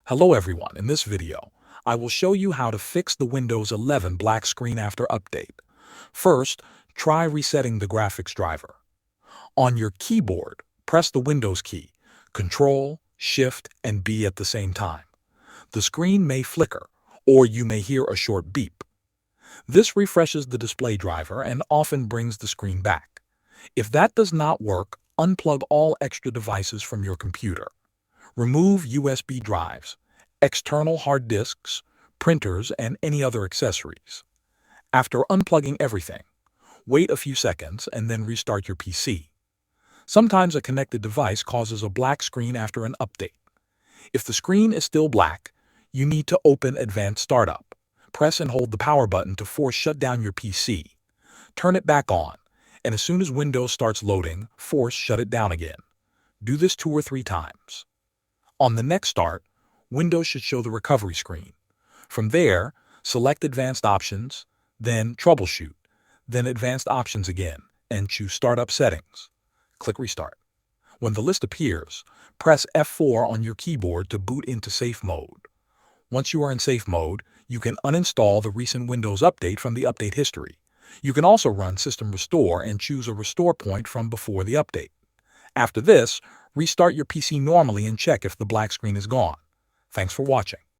Hello everyone, in this video, I will show you how to fix the Windows 11 black screen after update. First, try resetting the graphics driver. On your keyboard, press the Windows key, Control, Shift, and B at the same time. The screen may flicker, or you may hear a short beep. This refreshes the display driver and often brings the screen back. If that does not work, unplug all extra devices from your computer. Remove USB drives, external hard disks, printers, and any other accessories. After unplugging everything, wait a few seconds and then restart your PC. Sometimes a connected device causes a black screen after an update. If the screen is still black, you need to open Advanced Startup. Press and hold the power button to force shut down your PC. Turn it back on, and as soon as Windows starts loading, force shut it down again. Do this 2 or 3 times. On the next start, Windows should show the recovery screen. From there, select Advanced Options, then Troubleshoot, then Advanced Options again, and choose Startup Settings. Click Restart. When the list appears, press F4 on your keyboard to boot into safe mode. Once you are in safe mode, you can uninstall the recent Windows update from the update history. You can also run System Restore and choose a restore point from before the update. After this, restart your PC normally and check if the black screen is gone. Thanks for watching.